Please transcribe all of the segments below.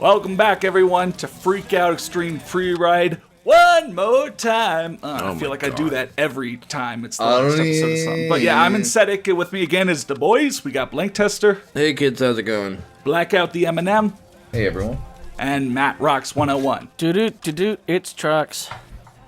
Welcome back, everyone, to Freak Out Extreme Freeride one more time. I feel like God. I do that every time it's the last episode of something. But yeah, I'm Insetic. With me again is the boys. We got Blank Tester. Hey kids, how's it going? Blackout the M&M. Hey everyone. And Matt Rocks 101. Doot, it's trucks.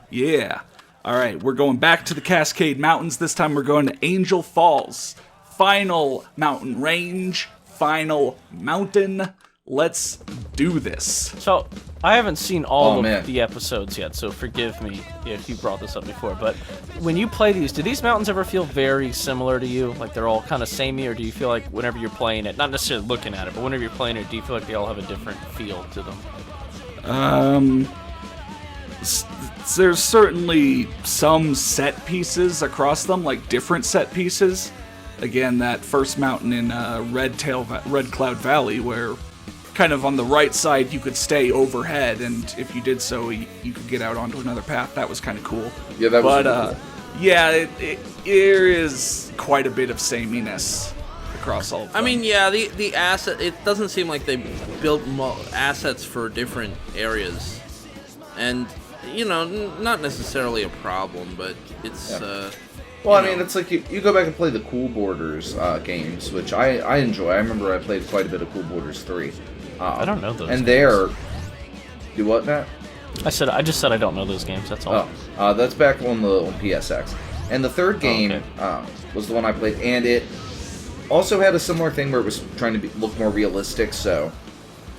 Yeah. All right, we're going back to the Cascade Mountains. This time we're going to Angel Falls. Final mountain range. Final mountain. Let's do this. So, I haven't seen all of the episodes yet, so forgive me if you brought this up before, but when you play these, do these mountains ever feel very similar to you? Like they're all kind of samey, or do you feel like whenever you're playing it, not necessarily looking at it, but whenever you're playing it, do you feel like they all have a different feel to them? There's certainly some set pieces across them, like different set pieces. Again, that first mountain in Red Cloud Valley, where kind of on the right side you could stay overhead, and if you did so, you could get out onto another path. That was kind of cool. Yeah, that was cool. Yeah, there is quite a bit of sameness across all of them. I mean, yeah, the asset, it doesn't seem like they built assets for different areas. And, you know, not necessarily a problem, but it's... Yeah. Well, I mean, it's like you go back and play the Cool Borders games, which I enjoy. I remember I played quite a bit of Cool Borders 3. I don't know those and games. Do what, Matt? I just said I don't know those games, that's all. That's back on PSX. And the third game was the one I played, and it also had a similar thing where it was trying to look more realistic, so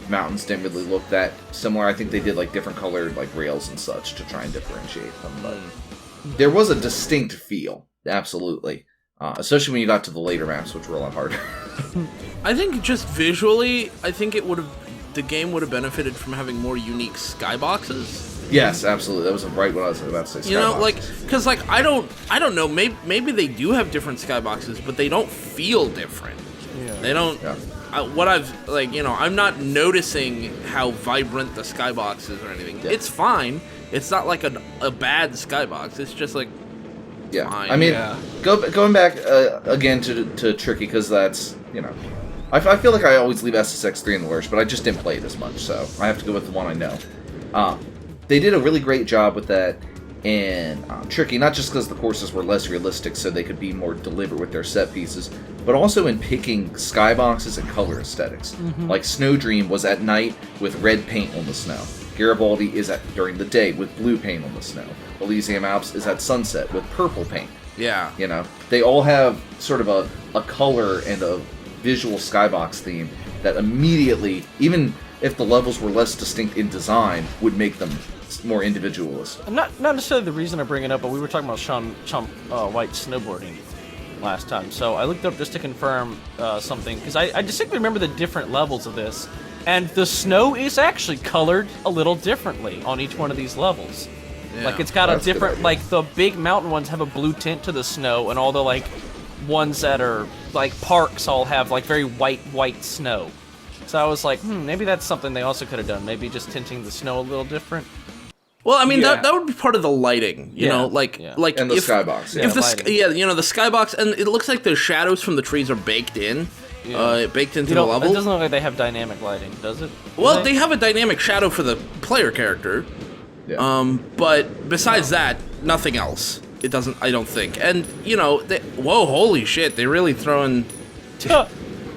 mountains didn't really look that similar. I think they did like different colored like rails and such to try and differentiate them, but there was a distinct feel, absolutely. Especially when you got to the later maps, which were a lot harder. I think just visually, I think the game would have benefited from having more unique skyboxes. Yes, absolutely. That was right what I was about to say. You know, like, because like I don't know. Maybe they do have different skyboxes, but they don't feel different. Yeah. They don't. Yeah. I'm not noticing how vibrant the skybox is or anything. Yeah. It's fine. It's not like a bad skybox. It's just like. Yeah, fine. I mean, going back again to Tricky, because that's, you know, I feel like I always leave SSX3 in the lurch, but I just didn't play it as much, so I have to go with the one I know. They did a really great job with that in Tricky, not just because the courses were less realistic, so they could be more deliberate with their set pieces, but also in picking skyboxes and color aesthetics. Mm-hmm. Like Snow Dream was at night with red paint on the snow. Garibaldi is during the day with blue paint on the snow. Elysium Alps is at sunset with purple paint. Yeah. You know, they all have sort of a color and a visual skybox theme that immediately, even if the levels were less distinct in design, would make them more individualistic. Not necessarily the reason I bring it up, but we were talking about Sean White snowboarding last time. So I looked up just to confirm something, because I distinctly remember the different levels of this. And the snow is actually colored a little differently on each one of these levels. Yeah, like, it's got a different, like, the big mountain ones have a blue tint to the snow, and all the, like, ones that are, like, parks all have, like, very white snow. So I was like, maybe that's something they also could have done. Maybe just tinting the snow a little different. Well, I mean, that would be part of the lighting, you know, like and the skybox. If the skybox, and it looks like the shadows from the trees are baked in. Yeah. Baked into the level. It doesn't look like they have dynamic lighting, does it? Well, they have a dynamic shadow for the player character. Yeah. But besides that, nothing else. It doesn't, I don't think. And, you know, whoa, holy shit, they're really throwing...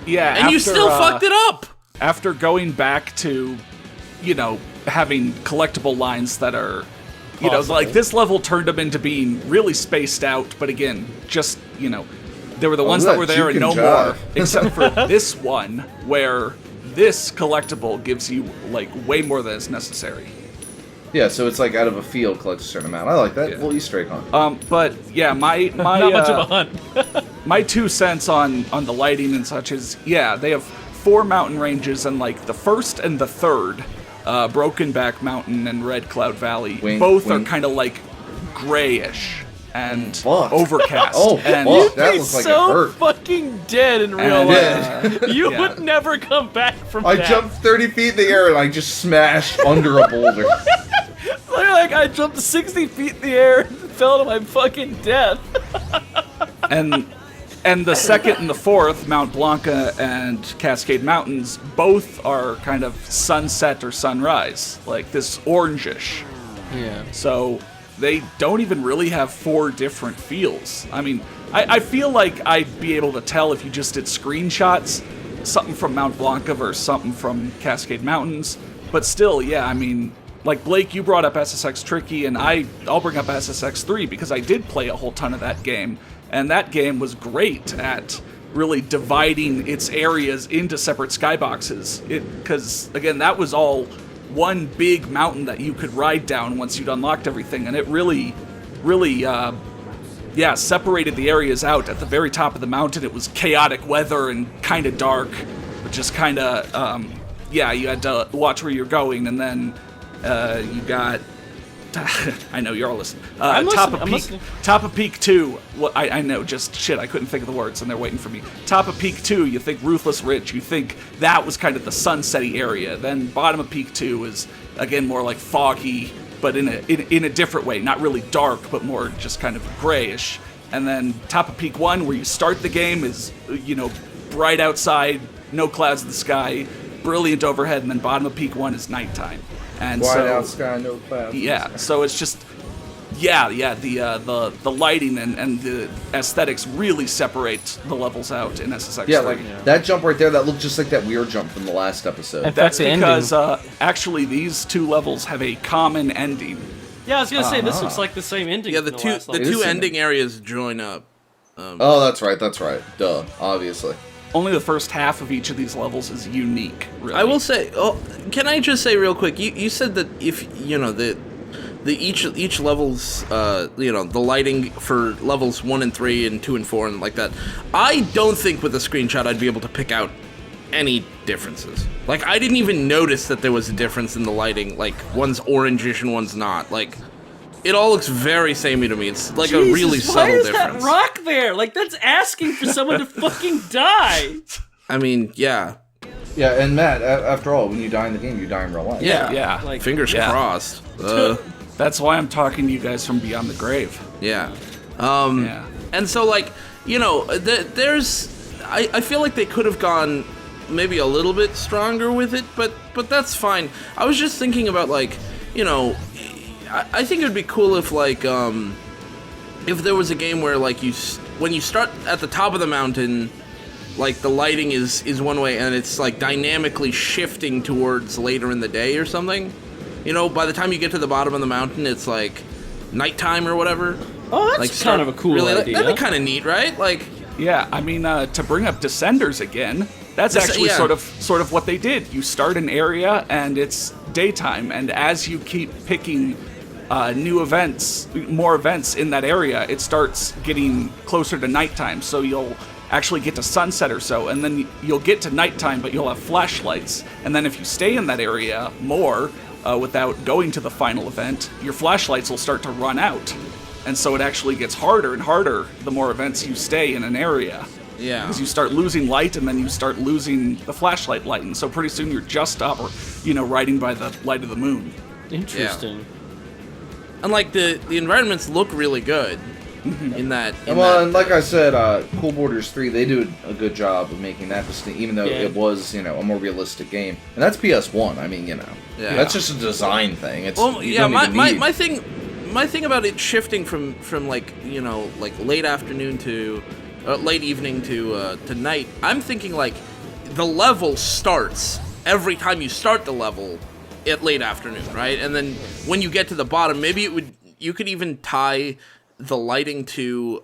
Yeah, and you still fucked it up! After going back to, you know, having collectible lines that are, you know, like this level turned them into being really spaced out, but again, just, you know... There were the ones that were there and no more, except for this one, where this collectible gives you, like, way more than is necessary. Yeah, so it's like out of a field collects a certain amount. I like that. Little Easter egg hunt. But yeah, my not much of a hunt. My 2 cents on the lighting and such is, yeah, they have 4 mountain ranges, and like the first and the third, Broken Back Mountain and Red Cloud Valley, both are kind of like grayish and overcast. And you'd be so fucking dead in real life. You would never come back from that. I jumped 30 feet in the air and I just smashed under a boulder. Like I jumped 60 feet in the air and fell to my fucking death. and And the second and the fourth, Mount Blanca and Cascade Mountains, both are kind of sunset or sunrise, like this orangish. Yeah. So they don't even really have 4 different feels. I mean, I feel like I'd be able to tell if you just did screenshots, something from Mount Blanca versus something from Cascade Mountains. But still, yeah, I mean, like Blake, you brought up SSX Tricky, and I'll bring up SSX 3 because I did play a whole ton of that game. And that game was great at really dividing its areas into separate skyboxes. Because, again, that was all one big mountain that you could ride down once you'd unlocked everything. And it really, separated the areas out. At the very top of the mountain, it was chaotic weather and kind of dark. But just kind of, you had to watch where you're going. And then you got... I know you're all listening. Top of Peak 2. Well, I know, just shit. I couldn't think of the words, and they're waiting for me. Top of Peak 2. You think Ruthless Ridge. You think that was kind of the sunsetty area. Then bottom of Peak 2 is again more like foggy, but in a different way. Not really dark, but more just kind of grayish. And then top of Peak 1, where you start the game, is bright outside, no clouds in the sky, brilliant overhead, and then bottom of Peak 1 is nighttime. And wide out sky, no clouds. Yeah, so it's just, the lighting and the aesthetics really separate the levels out in SSX. Yeah, that jump right there, that looked just like that weird jump from the last episode. That's because actually these 2 levels have a common ending. Yeah, I was gonna say this looks like the same ending. Yeah, the two ending areas join up. Oh, that's right. Duh, obviously. Only the first half of each of these levels is unique, really. I will say, can I just say real quick, you said that if, each level's, the lighting for levels 1 and 3 and 2 and 4 and like that, I don't think with a screenshot I'd be able to pick out any differences. Like, I didn't even notice that there was a difference in the lighting, like, one's orangish and one's not, like... It all looks very samey to me. It's like a really subtle difference. Why is that rock there? Like, that's asking for someone to fucking die. I mean, yeah. Yeah, and Matt, after all, when you die in the game, you die in real life. Yeah. Like, fingers crossed. That's why I'm talking to you guys from beyond the grave. Yeah. And so, like, there's... I feel like they could have gone maybe a little bit stronger with it, but that's fine. I was just thinking about, like, I think it would be cool if, like, if there was a game where, like, when you start at the top of the mountain, like, the lighting is one way, and it's, like, dynamically shifting towards later in the day or something. By the time you get to the bottom of the mountain, it's, like, nighttime or whatever. Oh, that's kind of a cool idea. That'd be kind of neat, right? Like... Yeah, I mean, to bring up Descenders again, that's actually sort of what they did. You start an area, and it's daytime, and as you keep picking... more events in that area, it starts getting closer to nighttime, so you'll actually get to sunset or so, and then you'll get to nighttime, but you'll have flashlights, and then if you stay in that area more, without going to the final event, your flashlights will start to run out, and so it actually gets harder and harder the more events you stay in an area. Yeah. Because you start losing light, and then you start losing the flashlight light, and so pretty soon you're just up, or, riding by the light of the moon. Interesting. Yeah. And, like, the environments look really good in that. And like I said, Cool Borders 3, they do a good job of making that distinct, even though it was, a more realistic game. And that's PS1, I mean, that's just a design thing. It's, my thing about it shifting from like, like late afternoon to, late evening to night, I'm thinking, like, the level starts every time you start the level at late afternoon, right? And then when you get to the bottom, maybe you could even tie the lighting to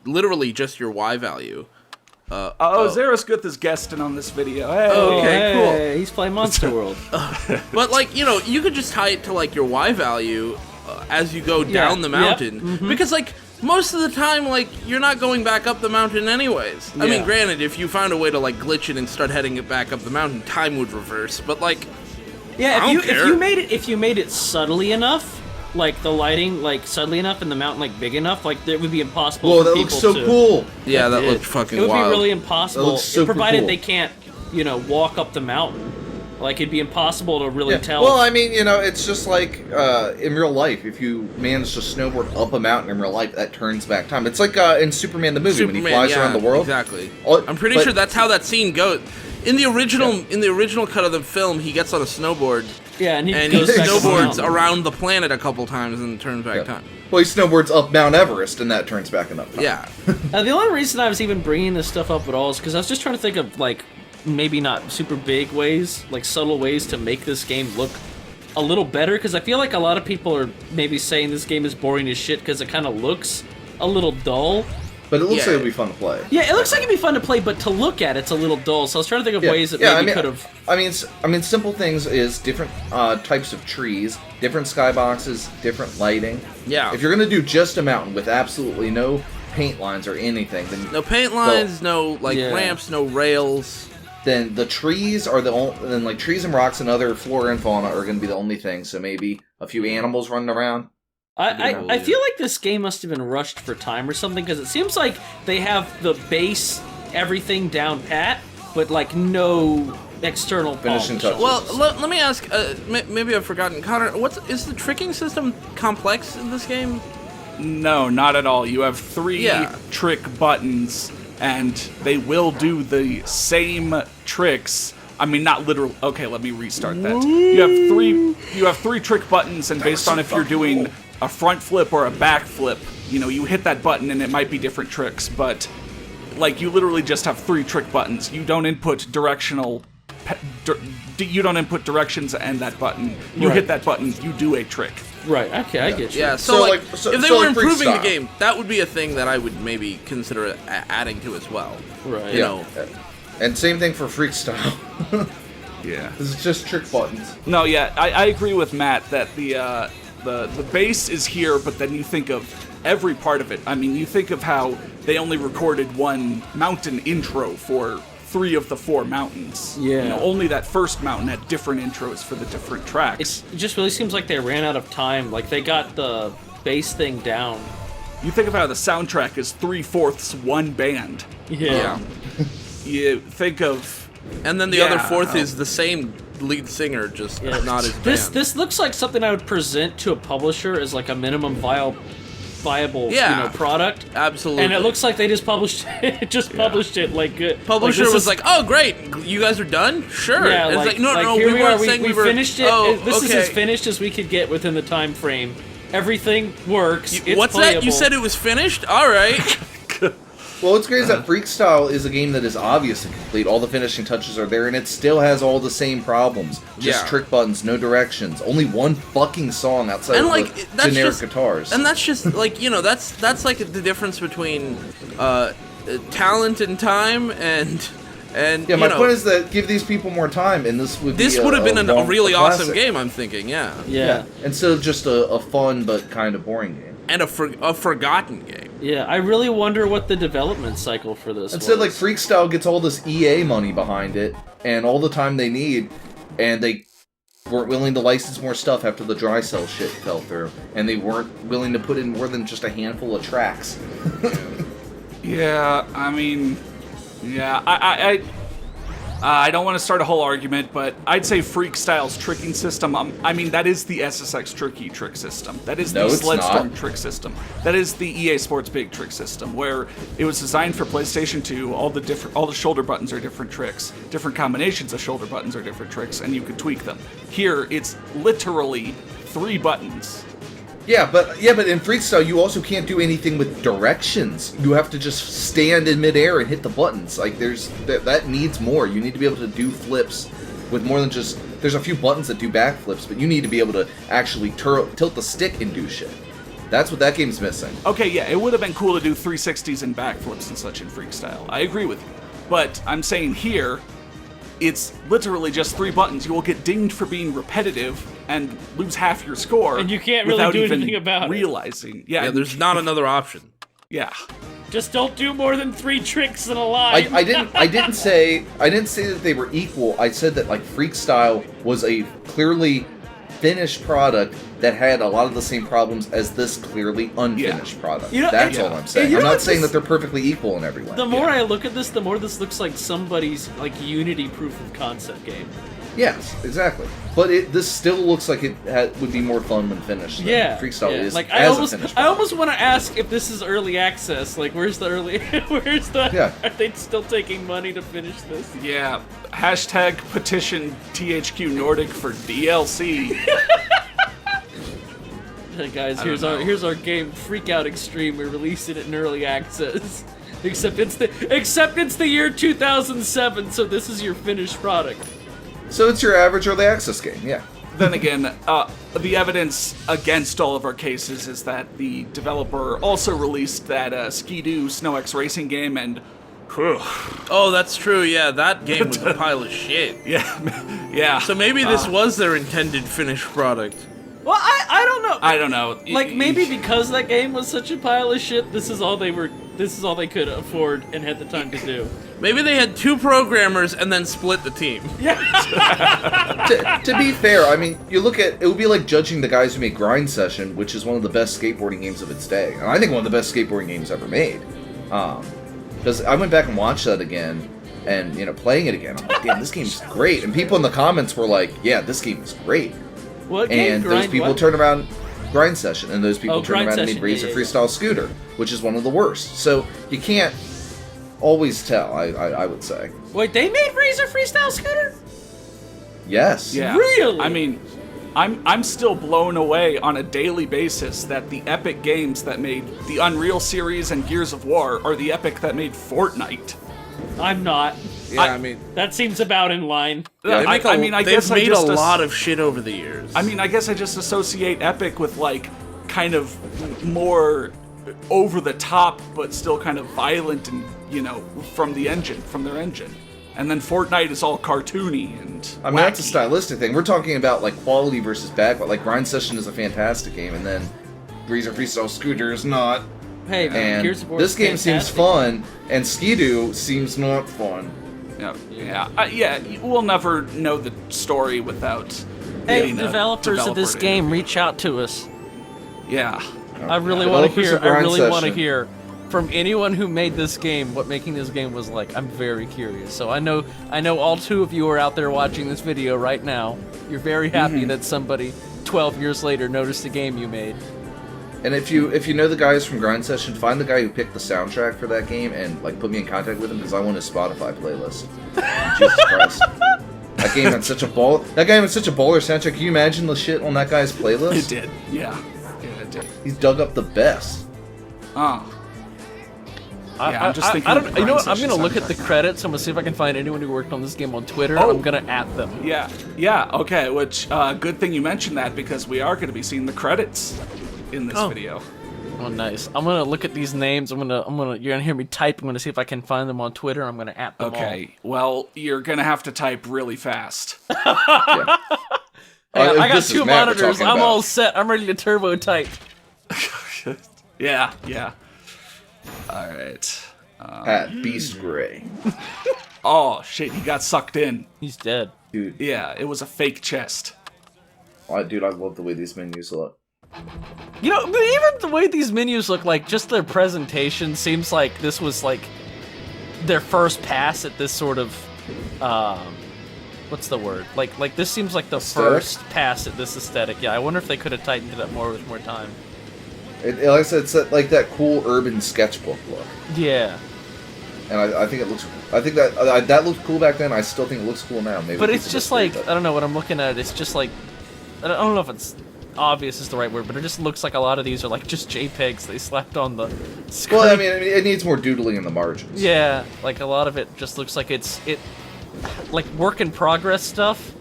literally just your Y value. Zarasguth is guesting on this video. Hey. Okay, cool. He's playing Monster World. But, like, you could just tie it to, like, your Y value as you go down the mountain. Yep. Mm-hmm. Because, like, most of the time, like, you're not going back up the mountain anyways. I mean, granted, if you found a way to, like, glitch it and start heading it back up the mountain, time would reverse. But, like... Yeah, if you made it subtly enough, like the lighting, like subtly enough, and the mountain like big enough, like it would be impossible. Whoa, for that people looks so to, cool. Yeah, that looked fucking wild. It would be really impossible, That looks super provided cool. they can't, walk up the mountain. Like, it'd be impossible to really tell. Well, I mean, it's just like in real life. If you manage to snowboard up a mountain in real life, that turns back time. It's like in Superman the movie when he flies around the world. Exactly. I'm pretty sure that's how that scene goes. In the original cut of the film, he gets on a snowboard. Yeah, and he snowboards around the planet a couple times and turns back time. Well, he snowboards up Mount Everest, and that turns back enough time. Yeah. The only reason I was even bringing this stuff up at all is because I was just trying to think of, like, maybe not super big ways, like subtle ways to make this game look a little better, because I feel like a lot of people are maybe saying this game is boring as shit because it kind of looks a little dull. But it looks like it'll be fun to play. Yeah, it looks like it'd be fun to play, but to look at it's a little dull. So I was trying to think of ways that maybe could have. I mean, simple things is different types of trees, different skyboxes, different lighting. Yeah. If you're gonna do just a mountain with absolutely no paint lines or anything, then no paint lines, no ramps, no rails. Then the trees are trees and rocks and other flora and fauna are going to be the only thing. So maybe a few animals running around. I feel like this game must have been rushed for time or something, because it seems like they have the base, everything down pat, but like no external finishing touches. Well, let me ask. Maybe I've forgotten, Connor. Is the tricking system complex in this game? No, not at all. You have 3 trick buttons, and they will do the same tricks. I mean, not literal. Okay, let me restart that. You have 3 trick buttons, and based on if you're doing a front flip or a back flip, you hit that button, and it might be different tricks. But like, you literally just have 3 trick buttons. You don't input directional. You don't input directions and that button. You hit that button. You do a trick. Right. Okay, I get you. Yeah. So if they were improving the game, that would be a thing that I would maybe consider adding to as well. Right. You know. And same thing for Freestyle. Yeah. This is just trick buttons. No, yeah, I agree with Matt that the base is here, but then you think of every part of it. I mean, you think of how they only recorded one mountain intro for 3 of the 4 mountains. Yeah. Only that first mountain had different intros for the different tracks. It just really seems like they ran out of time. Like, they got the bass thing down. You think of how the soundtrack is 3/4 one band. Yeah. You think of... And then the other fourth is the same lead singer, just not his band. This looks like something I would present to a publisher as like a minimum viable product. Absolutely. And it looks like they just published it. Published it like publisher was like, "Oh, great, you guys are done? Sure." Yeah, it's like, no, here we weren't saying we were finished it. Oh, this is as finished as we could get within the time frame. Everything works. It's what's playable. that? You said it was finished? All right. Well, what's great is that Freestyle is a game that is obvious and complete. All the finishing touches are there, and it still has all the same problems. Just trick buttons, no directions, only one fucking song outside of the generic guitars. And that's just like that's like the difference between talent and time and. Yeah, my point is that give these people more time, and this would have been a really awesome game. I'm thinking, yeah. Instead of just a fun but kind of boring game. And a forgotten game. Yeah, I really wonder what the development cycle for this Instead, was. like, Freakstyle gets all this EA money behind it, and all the time they need, and they weren't willing to license more stuff after the dry cell shit fell through, and they weren't willing to put in more than just a handful of tracks. Yeah, I mean... Yeah, I don't want to start a whole argument, but I'd say Freakstyle's tricking system, I mean, that is the SSX Tricky trick system. That is the Sledstorm trick system. That is the EA Sports Big trick system, where it was designed for PlayStation 2, all the shoulder buttons are different tricks, different combinations of shoulder buttons are different tricks, and you could tweak them. Here, it's literally 3 buttons. Yeah, but in Freestyle you also can't do anything with directions. You have to just stand in midair and hit the buttons. Like that needs more. You need to be able to do flips with more than just. There's a few buttons that do backflips, but you need to be able to actually tilt the stick and do shit. That's what that game's missing. Okay, yeah, it would have been cool to do 360s and backflips and such in Freakstyle. I agree with you, but I'm saying here, it's literally just 3 buttons. You will get dinged for being repetitive and lose half your score. And you can't really do anything about realizing. it. Yeah, there's not another option. Yeah. Just don't do more than 3 tricks in a line. I didn't say that they were equal. I said that like Freakstyle was a clearly finished product that had a lot of the same problems as this clearly unfinished product. That's all I'm saying. I'm not saying that they're perfectly equal in every way. The more I look at this, the more this looks like somebody's like Unity proof of concept game. Yes, exactly. But this still looks like it would be more fun when finished. Than Freestyle is like as a finished product. I almost want to ask if this is early access. Like, where's the early? Where's the? Yeah. Are they still taking money to finish this? Yeah. Hashtag petition THQ Nordic for DLC. Hey guys, here's our game Freak Out Extreme. We're releasing it in early access. Except it's the year 2007, so this is your finished product. So it's your average early access game, yeah. Then again, the evidence against all of our cases is that the developer also released that Ski-Doo Snow X Racing game, and Oh, that's true. Yeah, that game was a pile of shit. yeah. So maybe this was their intended finished product. Well, I don't know. I don't know. Like, maybe because that game was such a pile of shit, this is all they could afford and had the time to do. Maybe they had 2 programmers and then split the team. To be fair, I mean, you look at it would be like judging the guys who made Grind Session, which is one of the best skateboarding games of its day, and I think one of the best skateboarding games ever made. Because I went back and watched that again, and playing it again, I'm like, damn, this game's great. And people in the comments were like, yeah, this game is great. What game? And those people turn around Grind Session, and those people turn around and made Session, Razor Freestyle Scooter, which is one of the worst. So you can't always tell, I would say. Wait, they made Razor Freestyle Scooter? Yes. Yeah. Really? I mean, I'm still blown away on a daily basis that the Epic games that made the Unreal series and Gears of War are the Epic that made Fortnite. I'm not. Yeah, I mean, that seems about in line. Yeah, I guess they've made a lot of shit over the years. I mean, I guess I just associate Epic with like kind of more over the top, but still kind of violent and from their engine. And then Fortnite is all cartoony and I mean, that's a stylistic thing. We're talking about like quality versus bad, but like Grind Session is a fantastic game, and then Razor Freestyle Scooter is not. Hey, And Gears of War this is game seems fantastic. fun, and Ski-Doo seems not fun. We'll never know the story without. Hey, getting a developers of this developer game, reach out to us. Yeah. I really want to Developers hear. of I Grind really want to Session. hear from anyone who made this game what making this game was like. I'm very curious. So I know all 2 of you are out there watching this video right now. You're very happy that somebody 12 years later noticed the game you made. And if you know the guys from Grind Session, find the guy who picked the soundtrack for that game and like put me in contact with him because I want his Spotify playlist. Jesus Christ. That game had such a baller soundtrack. Can you imagine the shit on that guy's playlist? It did. Yeah, it did. He's dug up the best. Oh. Yeah, I'm just thinking. I of don't. the You know what? Grind I'm gonna look at the Session soundtrack. credits. I'm gonna see if I can find anyone who worked on this game on Twitter. Oh. I'm gonna at them. Yeah, okay, which, good thing you mentioned that because we are going to be seeing the credits in this video. Oh, nice. I'm gonna look at these names. You're gonna hear me type. I'm gonna see if I can find them on Twitter. I'm gonna at them all. Okay, well, you're going to have to type really fast. Yeah. I got This is 2 Matt we're monitors. talking I'm about. all set. I'm ready to turbo type. Yeah. All right. Pat Beast Gray. Oh, shit, he got sucked in. He's dead. Dude, Yeah, it was a fake chest. dude, I love the way these menus look. You know, but even the way these menus look, like, just their presentation seems like this was, like, their first pass at this sort of, what's the word? Like this seems like the Aesthetic? first pass at this aesthetic. Yeah, I wonder if they could have tightened it up more with more time. Like I said, it's like that cool urban sketchbook look. Yeah. And I think it looks. I think that looked cool back then. I still think it looks cool now. Maybe But people it's just disagree, like, but- I don't know, what I'm looking at, it's just like, I don't know if it's obvious is the right word, but it just looks like a lot of these are like just JPEGs they slapped on the screen. Well, I mean, it needs more doodling in the margins. Yeah, like a lot of it just looks like it like work in progress stuff,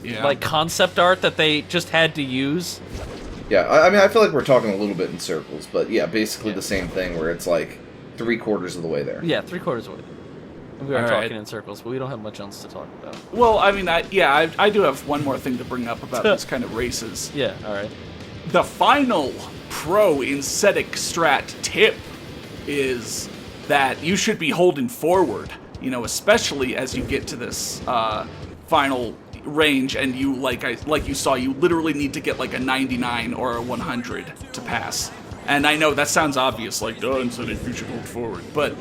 Yeah. like concept art that they just had to use. Yeah, I mean, I feel like we're talking a little bit in circles, but yeah, basically Yeah. the same thing where it's like 3/4 of the way there. Yeah, 3/4 of it. We are All talking right. in circles, but we don't have much else to talk about. Well, I mean, I do have one more thing to bring up about these kind of races. Yeah, alright. The final pro Insetic strat tip is that you should be holding forward, especially as you get to this final range, and you like you saw, you literally need to get like a 99 or a 100 to pass. And I know that sounds obvious, like, duh, Insetic, you should hold forward, but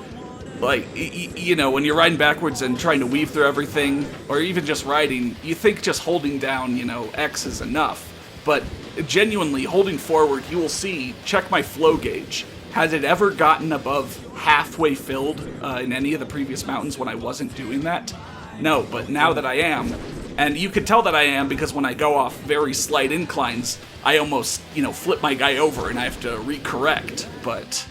like, you know, when you're riding backwards and trying to weave through everything, or even just riding, you think just holding down, you know, X is enough. But genuinely, holding forward, you will see, check my flow gauge. Has it ever gotten above halfway filled in any of the previous mountains when I wasn't doing that? No, but now that I am, and you can tell that I am because when I go off very slight inclines, I almost, you know, flip my guy over and I have to recorrect, but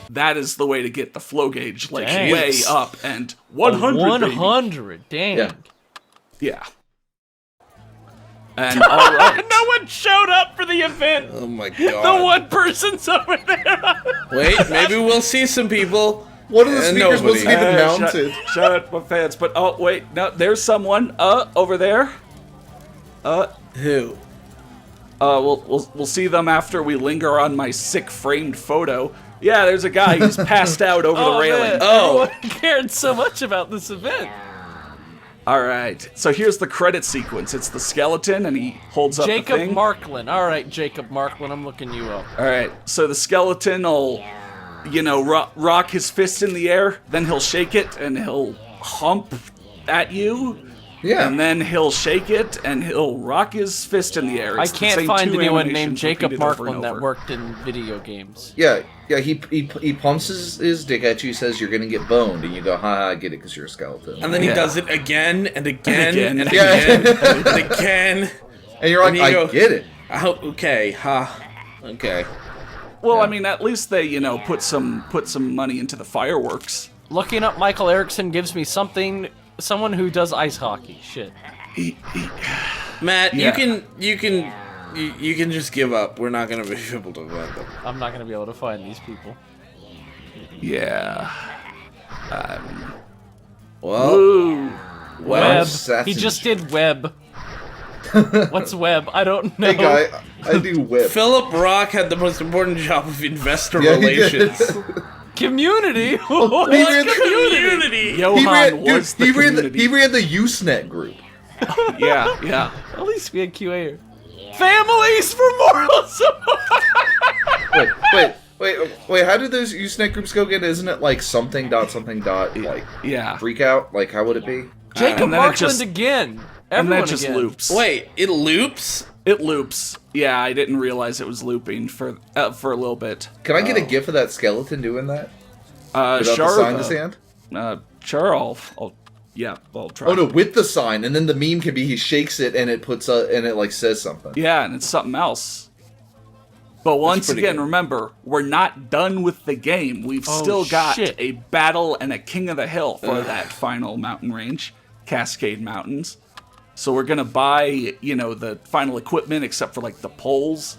that is the way to get the flow gauge, like, Dang. way up, and 100, 100, dang. Yeah. Yeah. And alright. No one showed up for the event. Oh my The god. one person's over there. Wait, maybe we'll see some people. One of the speakers nobody. wasn't even mounted. Shut up, my fans. But, oh, wait, no, there's someone, over there. Who? We'll see them after we linger on my sick framed photo. Yeah, there's a guy who's passed out over the railing. Man, Oh. everyone cared so much about this event. All right, so here's the credit sequence. It's the skeleton, and he holds up the Jacob thing. Markland. All right, Jacob Markland, I'm looking you up. All right, so the skeleton will, you know, rock his fist in the air, then he'll shake it, and he'll hump at you. Yeah. And then he'll shake it, and he'll rock his fist in the air. I It's the can't same find two anyone named animations Jacob repeated over and Markland that over. worked in video games. Yeah, he pumps his dick at you, says you're gonna get boned, and you go, ha, I get it, because you're a skeleton. And then he Yeah. does it again and again again and Yeah. again and again. And you're like, And you I go- get it. Oh, okay, okay. Well, I mean, at least they, you know, put some money into the fireworks. Looking up Michael Erickson gives me someone who does ice hockey. Shit. Matt, Yeah. you can just give up. We're not gonna be able to win them. I'm not gonna be able to find these people. Yeah. Well, Ooh. well, Web. Assassin. He just did web. What's web? I don't know. Hey, guy, I do whip. Philip Rock had the most important job of investor Yeah, he did. relations. Community. He ran the- Community. Johan He ran, was dude, the community. he ran the Usenet group. Yeah. At least be a QA. Families for moral support. Wait, how did those Usenet groups go again? Isn't it like something dot, like, Yeah. freak out? Like, how would it be? Jacob And then it Markland just- again. And Everyone that just again. loops. Wait, it loops? It loops. Yeah, I didn't realize it was looping for a little bit. Can I get a gif of that skeleton doing that? Without Sure. the sign in his hand? Sure, I'll try. Oh no, with the sign, and then the meme can be he shakes it and it puts and it like says something. Yeah, and it's something else. But once pretty again, good. remember, we're not done with the game. We've Oh, still got shit. a battle and a king of the hill for that final mountain range, Cascade Mountains. So we're gonna buy, you know, the final equipment except for like the poles.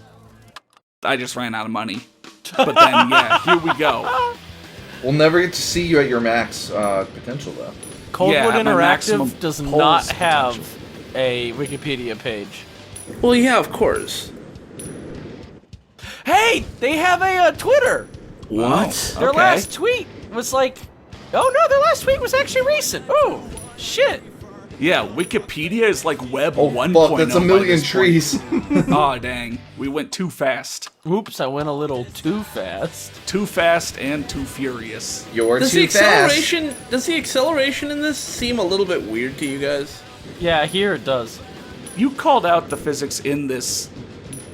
I just ran out of money. But then, yeah, here we go. We'll never get to see you at your max potential though. Coldwood Yeah, my maximum Interactive does polls not have potential. a Wikipedia page. Well, yeah, of course. Hey, they have a Twitter. What? Their Okay. last tweet was like, oh no, their last tweet was actually recent. Oh, shit. Yeah, Wikipedia is like Web Oh 1.0. fuck, that's a by million this point. trees. Aw, dang. We went too fast. Oops, I went a little too fast. Too fast and too furious. You're Does too the fast. acceleration in this seem a little bit weird to you guys? Yeah, here it does. You called out the physics in this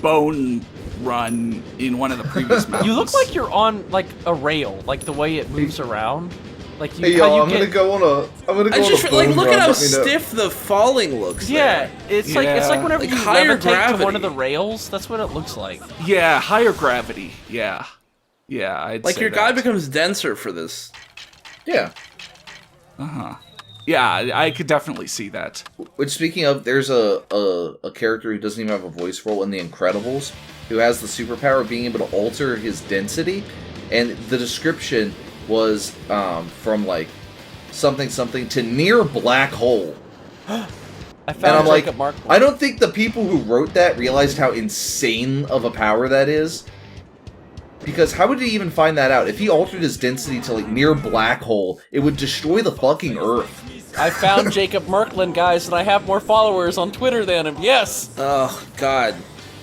bone run in one of the previous mountains. You look like you're on like a rail, like the way it moves around. Like you, Hey how yo, you I'm get, gonna go on a I just a like bone look run, at how let me know. stiff the falling looks. Yeah, there. it's like whenever Like you higher levitate to one gravity. of the rails. That's what it looks like. Yeah, higher gravity. Yeah. Yeah, I'd Like say your guy that. becomes denser for this. Yeah. Yeah, I could definitely see that. Which, speaking of, there's a character who doesn't even have a voice role in The Incredibles, who has the superpower of being able to alter his density, and the description was from like something to near black hole. I And found I'm like, Jacob Mark. I don't think the people who wrote that realized how insane of a power that is. Because how would he even find that out? If he altered his density to like near black hole, it would destroy the fucking Earth. I found Jacob Markland, guys, and I have more followers on Twitter than him. Yes, Oh God,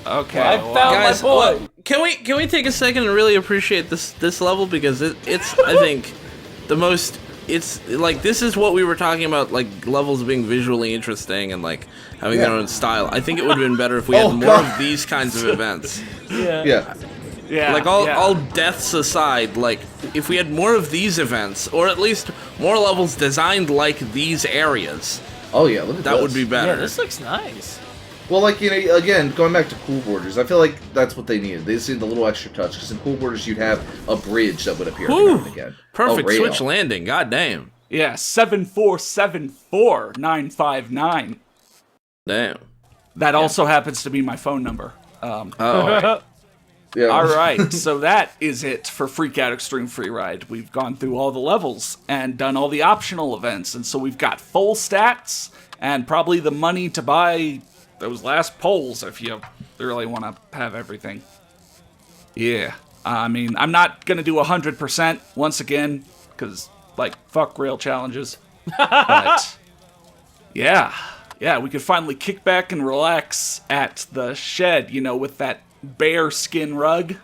Okay. I well, found guys, my boy. can we take a second and really appreciate this level, because it's I think the most. It's like this is what we were talking about, like levels being visually interesting and like having their own style. I think it would have been better if we had more of these kinds of events. Yeah. Like all deaths aside, like if we had more of these events, or at least more levels designed like these areas. Oh yeah, look at that this. would be better. Yeah, this looks nice. Well, like, you know, again, going back to Cool Borders, I feel like that's what they needed. They just needed the little extra touch, because in Cool Borders you'd have a bridge that would appear every now and again. Perfect switch landing, goddamn. Yeah, 7474959. Damn. That also happens to be my phone number. Oh. Yeah. All right, so that is it for Freak Out Extreme Freeride. We've gone through all the levels and done all the optional events, and so we've got full stats and probably the money to buy those last poles if you really want to have everything. Yeah, I mean, I'm not going to do 100% once again, because, like, fuck rail challenges. But, yeah, we could finally kick back and relax at the shed, you know, with that bear skin rug.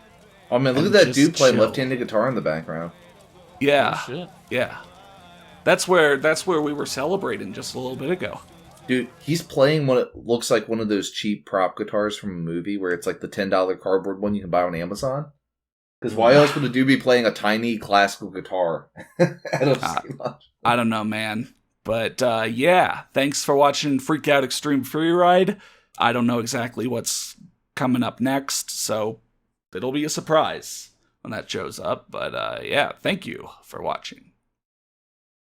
Oh man, look at that dude playing left-handed guitar in the background. Yeah, Oh, shit. yeah. That's where we were celebrating just a little bit ago. Dude, he's playing what looks like one of those cheap prop guitars from a movie where it's like the $10 cardboard one you can buy on Amazon. Because why else would a dude be playing a tiny classical guitar? I don't know, man. But yeah, thanks for watching Freak Out Extreme Freeride. I don't know exactly what's coming up next, so it'll be a surprise when that shows up. But yeah, thank you for watching.